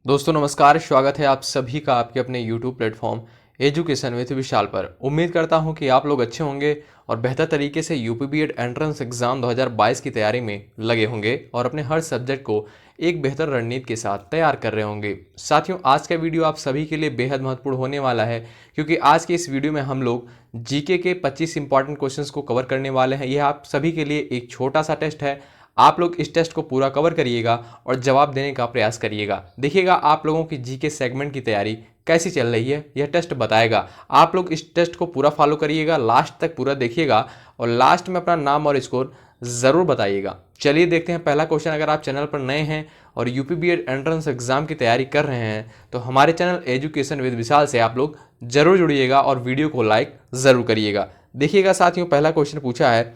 दोस्तों नमस्कार, स्वागत है आप सभी का आपके अपने YouTube प्लेटफॉर्म एजुकेशन विद विशाल पर। उम्मीद करता हूं कि आप लोग अच्छे होंगे और बेहतर तरीके से यूपी बीएड एंट्रेंस एग्जाम 2022 की तैयारी में लगे होंगे और अपने हर सब्जेक्ट को एक बेहतर रणनीति के साथ तैयार कर रहे होंगे। साथियों, आज का वीडियो आप सभी के लिए बेहद महत्वपूर्ण होने वाला है, क्योंकि आज के इस वीडियो में हम लोग जीके के 25 इंपॉर्टेंट क्वेश्चंस को कवर करने वाले हैं। यह आप सभी के लिए एक छोटा सा टेस्ट है। आप लोग इस टेस्ट को पूरा कवर करिएगा और जवाब देने का प्रयास करिएगा। देखिएगा आप लोगों की जीके सेगमेंट की तैयारी कैसी चल रही है, यह टेस्ट बताएगा। आप लोग इस टेस्ट को पूरा फॉलो करिएगा, लास्ट तक पूरा देखिएगा और लास्ट में अपना नाम और स्कोर ज़रूर बताइएगा। चलिए देखते हैं पहला क्वेश्चन। अगर आप चैनल पर नए हैं और यूपी बीएड एंट्रेंस एग्जाम की तैयारी कर रहे हैं तो हमारे चैनल एजुकेशन विद विशाल से आप लोग जरूर जुड़िएगा और वीडियो को लाइक ज़रूर करिएगा। देखिएगा साथियों, पहला क्वेश्चन पूछा है,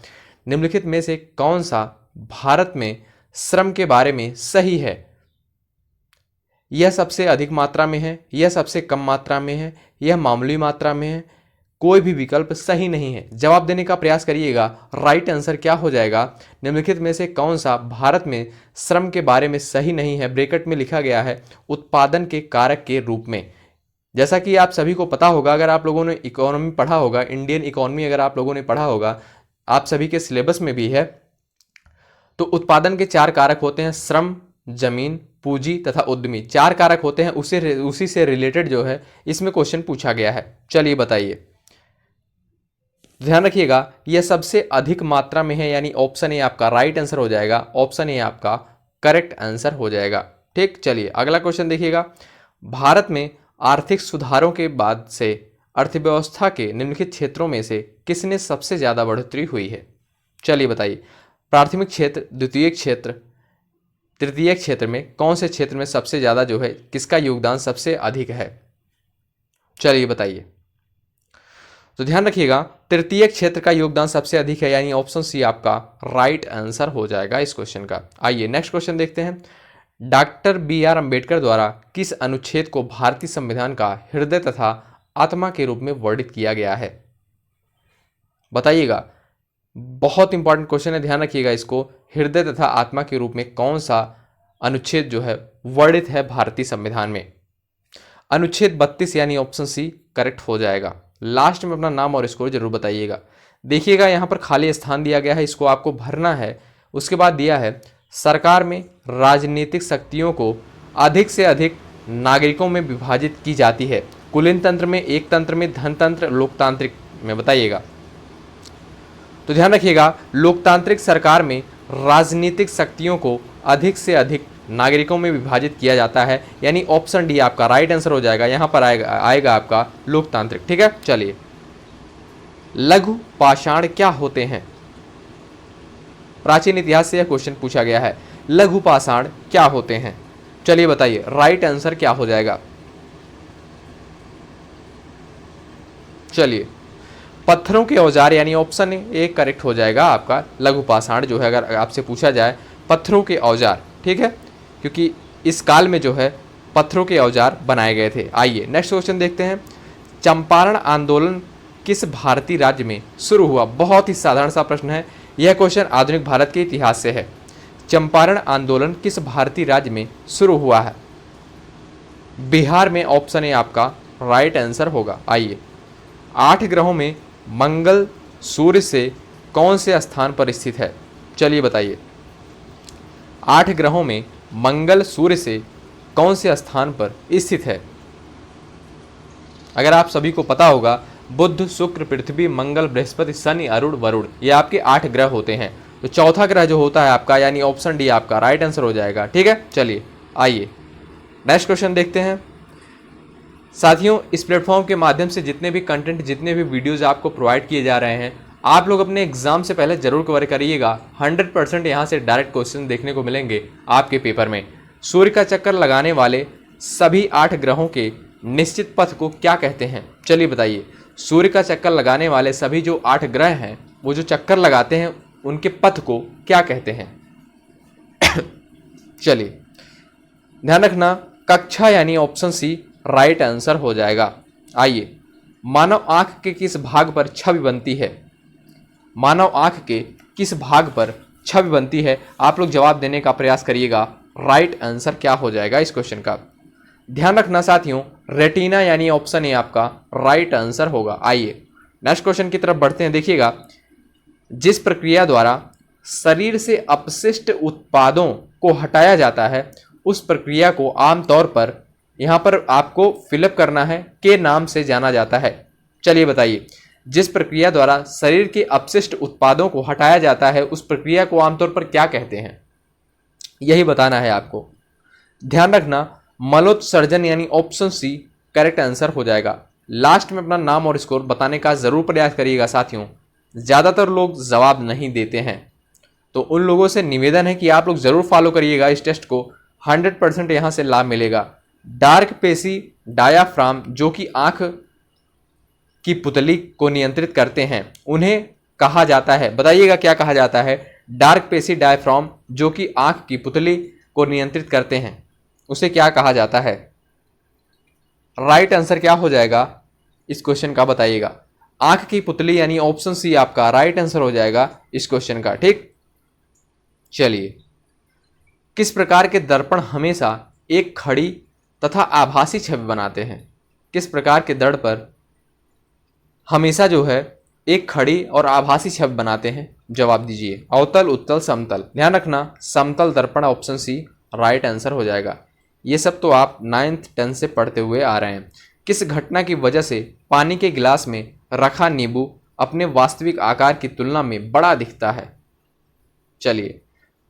निम्नलिखित में से कौन सा भारत में श्रम के बारे में सही है? यह सबसे अधिक मात्रा में है, यह सबसे कम मात्रा में है, यह मामूली मात्रा में है, कोई भी विकल्प सही नहीं है। जवाब देने का प्रयास करिएगा। राइट आंसर क्या हो जाएगा? निम्नलिखित में से कौन सा भारत में श्रम के बारे में सही नहीं है? ब्रैकेट में लिखा गया है उत्पादन के कारक के रूप में। जैसा कि आप सभी को पता होगा, अगर आप लोगों ने इकोनॉमी पढ़ा होगा, इंडियन इकोनॉमी अगर आप लोगों ने पढ़ा होगा, आप सभी के सिलेबस में भी है, तो उत्पादन के 4 कारक होते हैं, श्रम, जमीन, पूंजी तथा उद्यमी। 4 कारक होते हैं, उसी से रिलेटेड जो है इसमें क्वेश्चन पूछा गया है। चलिए बताइए, ध्यान रखिएगा, यह सबसे अधिक मात्रा में है, यानी ऑप्शन ए आपका राइट आंसर हो जाएगा। ऑप्शन ए आपका करेक्ट आंसर हो जाएगा। ठीक, चलिए अगला क्वेश्चन देखिएगा। भारत में आर्थिक सुधारों के बाद से अर्थव्यवस्था के निम्नलिखित क्षेत्रों में से किसने सबसे ज्यादा बढ़ोतरी हुई है? चलिए बताइए, प्राथमिक क्षेत्र, द्वितीयक क्षेत्र, तृतीयक क्षेत्र में कौन से क्षेत्र में सबसे ज्यादा जो है किसका योगदान सबसे अधिक है? चलिए बताइए। तो ध्यान रखिएगा, तृतीयक क्षेत्र का योगदान सबसे अधिक है, यानी ऑप्शन सी आपका राइट आंसर हो जाएगा इस क्वेश्चन का। आइए नेक्स्ट क्वेश्चन देखते हैं। Doctor B R. अम्बेडकर द्वारा किस अनुच्छेद को भारतीय संविधान का हृदय तथा आत्मा के रूप में वर्णित किया गया है? बताइएगा, बहुत इंपॉर्टेंट क्वेश्चन है, ध्यान रखिएगा इसको। हृदय तथा आत्मा के रूप में कौन सा अनुच्छेद जो है वर्णित है भारतीय संविधान में? अनुच्छेद 32, यानी ऑप्शन सी करेक्ट हो जाएगा। लास्ट में अपना नाम और स्कोर जरूर बताइएगा। देखिएगा यहाँ पर खाली स्थान दिया गया है, इसको आपको भरना है। उसके बाद दिया है, सरकार में राजनीतिक शक्तियों को अधिक से अधिक नागरिकों में विभाजित की जाती है। कुलीन तंत्र में, एक तंत्र में, धनतंत्र, लोकतांत्रिक में, बताइएगा। तो ध्यान रखिएगा, लोकतांत्रिक सरकार में राजनीतिक शक्तियों को अधिक से अधिक नागरिकों में विभाजित किया जाता है, यानी ऑप्शन डी आपका राइट आंसर हो जाएगा। यहां पर आएगा आपका लोकतांत्रिक। ठीक है, चलिए, लघु पाषाण क्या होते हैं? प्राचीन इतिहास से यह क्वेश्चन पूछा गया है। लघु पाषाण क्या होते हैं? चलिए बताइए, राइट आंसर क्या हो जाएगा? चलिए, पत्थरों के औजार, यानी ऑप्शन ए करेक्ट हो जाएगा आपका। लघु पाषाण जो है, अगर आपसे पूछा जाए पत्थरों के औजार, ठीक है, क्योंकि इस काल में जो है पत्थरों के औजार बनाए गए थे। आइए नेक्स्ट क्वेश्चन देखते हैं। चंपारण आंदोलन किस भारतीय राज्य में शुरू हुआ? बहुत ही साधारण सा प्रश्न है, यह क्वेश्चन आधुनिक भारत के इतिहास से है। चंपारण आंदोलन किस भारतीय राज्य में शुरू हुआ है? बिहार में, ऑप्शन ए आपका राइट आंसर होगा। आइए, 8 ग्रहों में मंगल सूर्य से कौन से स्थान पर स्थित है? चलिए बताइए, 8 ग्रहों में मंगल सूर्य से कौन से स्थान पर स्थित है? अगर आप सभी को पता होगा, बुध, शुक्र, पृथ्वी, मंगल, बृहस्पति, शनि, अरुण, वरुण, ये आपके 8 ग्रह होते हैं। तो चौथा ग्रह जो होता है आपका, यानी ऑप्शन डी आपका राइट आंसर हो जाएगा। ठीक है, चलिए आइए नेक्स्ट क्वेश्चन देखते हैं। साथियों, इस प्लेटफॉर्म के माध्यम से जितने भी कंटेंट, जितने भी वीडियोज आपको प्रोवाइड किए जा रहे हैं, आप लोग अपने एग्जाम से पहले जरूर कवर करिएगा। 100% यहाँ से डायरेक्ट क्वेश्चन देखने को मिलेंगे आपके पेपर में। सूर्य का चक्कर लगाने वाले सभी 8 ग्रहों के निश्चित पथ को क्या कहते हैं? चलिए बताइए, सूर्य का चक्कर लगाने वाले सभी जो 8 ग्रह हैं, वो जो चक्कर लगाते हैं, उनके पथ को क्या कहते हैं? चलिए ध्यान रखना, कक्षा, यानी ऑप्शन सी राइट आंसर हो जाएगा। आइए, मानव आंख के किस भाग पर छवि बनती है? मानव आंख के किस भाग पर छवि बनती है? आप लोग जवाब देने का प्रयास करिएगा। राइट आंसर क्या हो जाएगा इस क्वेश्चन का? ध्यान रखना साथियों, रेटिना यानी ऑप्शन ए आपका राइट आंसर होगा। आइए नेक्स्ट क्वेश्चन की तरफ बढ़ते हैं। देखिएगा, जिस प्रक्रिया द्वारा शरीर से अपशिष्ट उत्पादों को हटाया जाता है उस प्रक्रिया को आमतौर पर यहां पर आपको फिलअप करना है के नाम से जाना जाता है। चलिए बताइए, जिस प्रक्रिया द्वारा शरीर के अपशिष्ट उत्पादों को हटाया जाता है उस प्रक्रिया को आमतौर पर क्या कहते हैं, यही बताना है आपको। ध्यान रखना, मलोत्सर्जन यानी ऑप्शन सी करेक्ट आंसर हो जाएगा। लास्ट में अपना नाम और स्कोर बताने का जरूर प्रयास करिएगा साथियों। ज्यादातर लोग जवाब नहीं देते हैं, तो उन लोगों से निवेदन है कि आप लोग जरूर फॉलो करिएगा इस टेस्ट को, 100% यहां से लाभ मिलेगा। डार्क पेशी डायाफ्राम जो कि आंख की पुतली को नियंत्रित करते हैं उन्हें कहा जाता है, बताइएगा क्या कहा जाता है। डार्क पेशी डायाफ्राम जो कि आंख की पुतली को नियंत्रित करते हैं उसे क्या कहा जाता है। राइट आंसर क्या हो जाएगा इस क्वेश्चन का, बताइएगा। आंख की पुतली यानी ऑप्शन सी आपका राइट आंसर हो जाएगा इस क्वेश्चन का। ठीक, चलिए, किस प्रकार के दर्पण हमेशा एक खड़ी तथा आभासी छवि बनाते हैं। किस प्रकार के दर्पण पर हमेशा जो है एक खड़ी और आभासी छवि बनाते हैं, जवाब दीजिए। अवतल, उत्तल, समतल। ध्यान रखना, समतल दर्पण ऑप्शन सी राइट आंसर हो जाएगा। ये सब तो आप 9th 10th से पढ़ते हुए आ रहे हैं। किस घटना की वजह से पानी के गिलास में रखा नींबू अपने वास्तविक आकार की तुलना में बड़ा दिखता है। चलिए,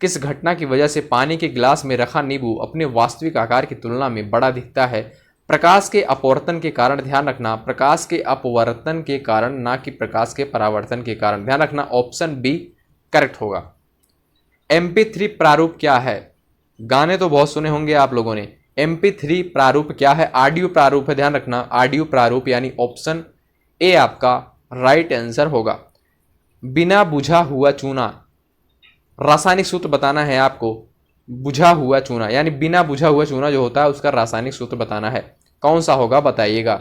किस घटना की वजह से पानी के गिलास में रखा नींबू अपने वास्तविक आकार की तुलना में बड़ा दिखता है। प्रकाश के अपवर्तन के कारण। ध्यान रखना, प्रकाश के अपवर्तन के कारण, ना कि प्रकाश के परावर्तन के कारण। ध्यान रखना, ऑप्शन बी करेक्ट होगा। MP3 प्रारूप क्या है। गाने तो बहुत सुने होंगे आप लोगों ने। MP3 प्रारूप क्या है, ऑडियो प्रारूप है। ध्यान रखना, ऑडियो प्रारूप यानी ऑप्शन ए आपका राइट आंसर होगा। बिना बुझा हुआ चूना, रासायनिक सूत्र बताना है आपको। बुझा हुआ चूना यानी बिना बुझा हुआ चूना जो होता है उसका रासायनिक सूत्र बताना है, कौन सा होगा बताइएगा।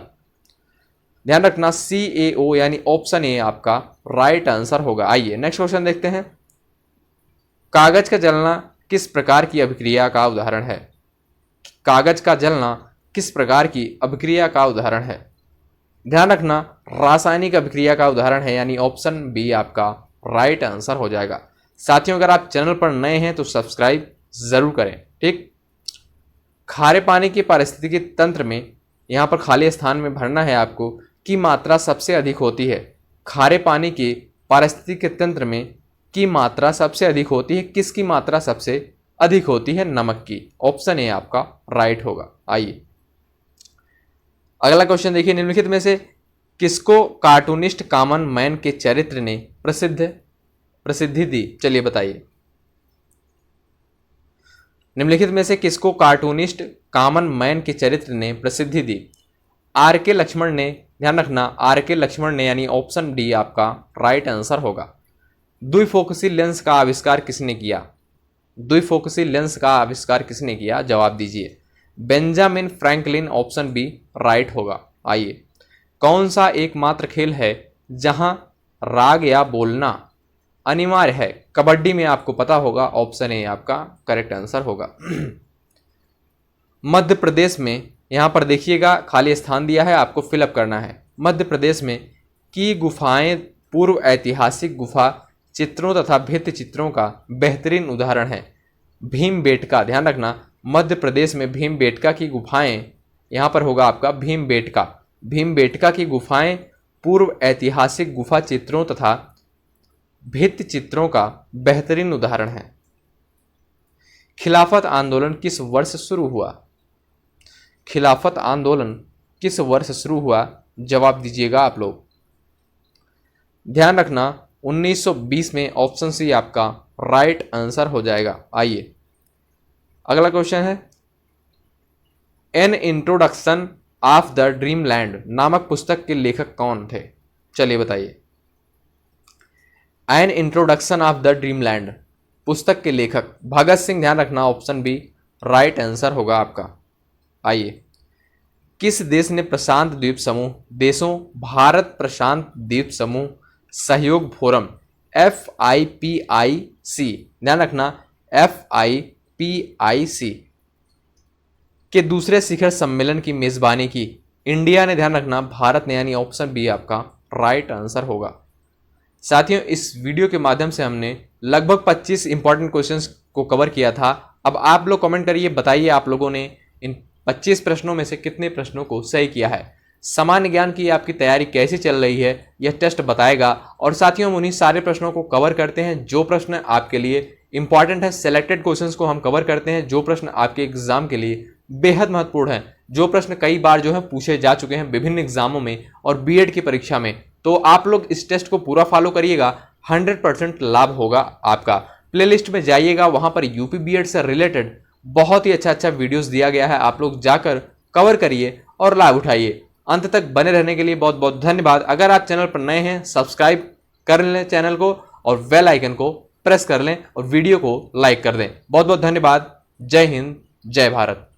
ध्यान रखना, CaO यानी ऑप्शन ए आपका राइट आंसर होगा। आइए नेक्स्ट क्वेश्चन देखते हैं। कागज का जलना किस प्रकार की अभिक्रिया का उदाहरण है। कागज का जलना किस प्रकार की अभिक्रिया का उदाहरण है। ध्यान रखना, रासायनिक अभिक्रिया का उदाहरण है, यानी ऑप्शन बी आपका राइट आंसर हो जाएगा। साथियों, अगर आप चैनल पर नए हैं तो सब्सक्राइब जरूर करें। ठीक, खारे पानी के पारिस्थितिकी तंत्र में यहाँ पर खाली स्थान में भरना है आपको की मात्रा सबसे अधिक होती है। खारे पानी के पारिस्थितिकी तंत्र में की मात्रा सबसे अधिक होती है, किसकी मात्रा सबसे अधिक होती है, नमक की। ऑप्शन ए आपका राइट होगा। आइए अगला क्वेश्चन देखिए, निम्नलिखित में से किसको कार्टूनिस्ट कॉमन मैन के चरित्र ने प्रसिद्धि दी। चलिए बताइए, निम्नलिखित में से किसको कार्टूनिस्ट कॉमन मैन के चरित्र ने प्रसिद्धि दी। R.K. लक्ष्मण ने। ध्यान रखना, R.K. लक्ष्मण ने, यानी ऑप्शन डी आपका राइट आंसर होगा। द्विफोकसी लेंस का आविष्कार किसने किया। द्विफोकसी लेंस का आविष्कार किसने किया, जवाब दीजिए। Benjamin Franklin, option B right होगा। आइए, कौन सा एकमात्र खेल है जहां राग या बोलना अनिवार्य है। कबड्डी में आपको पता होगा, ऑप्शन ए आपका करेक्ट आंसर होगा। मध्य प्रदेश में, यहां पर देखिएगा खाली स्थान दिया है, आपको फिलअप करना है। मध्य प्रदेश में की गुफाएं पूर्व ऐतिहासिक गुफा चित्रों तथा भित्ति चित्रों का बेहतरीन उदाहरण है। भीमबेटका, ध्यान रखना, मध्य प्रदेश में भीमबेटका की गुफाएं, यहां पर होगा आपका भीमबेटका। भीमबेटका की गुफाएं पूर्व ऐतिहासिक गुफा चित्रों तथा भित्ति चित्रों का बेहतरीन उदाहरण है। खिलाफत आंदोलन किस वर्ष शुरू हुआ। खिलाफत आंदोलन किस वर्ष शुरू हुआ, जवाब दीजिएगा आप लोग। ध्यान रखना, 1920 में, ऑप्शन सी आपका राइट आंसर हो जाएगा। आइए अगला क्वेश्चन है, an introduction of the dreamland नामक पुस्तक के लेखक कौन थे। चलिए बताइए, an introduction of the dreamland पुस्तक के लेखक भगत सिंह। ध्यान रखना, ऑप्शन बी राइट आंसर होगा आपका। आइए, किस देश ने प्रशांत द्वीप समूह देशों भारत प्रशांत द्वीप समूह सहयोग फोरम FIPIC, ध्यान रखना FIPIC के दूसरे शिखर सम्मेलन की मेजबानी की? इंडिया ने, ध्यान रखना, भारत ने, यानी ऑप्शन बी आपका राइट आंसर होगा। साथियों, इस वीडियो के माध्यम से हमने लगभग 25 इंपॉर्टेंट क्वेश्चंस को कवर किया था। अब आप लोग कमेंट करिए, बताइए आप लोगों ने इन 25 प्रश्नों में से कितने प्रश्नों को सही किया है। सामान्य ज्ञान की आपकी तैयारी कैसी चल रही है यह टेस्ट बताएगा। और साथियों, हम उन्हीं सारे प्रश्नों को कवर करते हैं जो प्रश्न आपके लिए इंपॉर्टेंट है। सेलेक्टेड क्वेश्चंस को हम कवर करते हैं जो प्रश्न आपके एग्जाम के लिए बेहद महत्वपूर्ण है, जो प्रश्न कई बार जो है पूछे जा चुके हैं विभिन्न एग्जामों में और बीएड की परीक्षा में। तो आप लोग इस टेस्ट को पूरा फॉलो करिएगा, 100% लाभ होगा आपका। प्लेलिस्ट में जाइएगा, वहां पर यूपी बीएड से रिलेटेड बहुत ही अच्छा वीडियोस दिया गया है, आप लोग जाकर कवर करिए और लाभ उठाइए। अंत तक बने रहने के लिए बहुत बहुत धन्यवाद। अगर आप चैनल पर नए हैं, सब्सक्राइब कर लें चैनल को और बेल आइकन को प्रेस कर लें और वीडियो को लाइक कर दें। बहुत बहुत धन्यवाद। जय हिंद, जय भारत।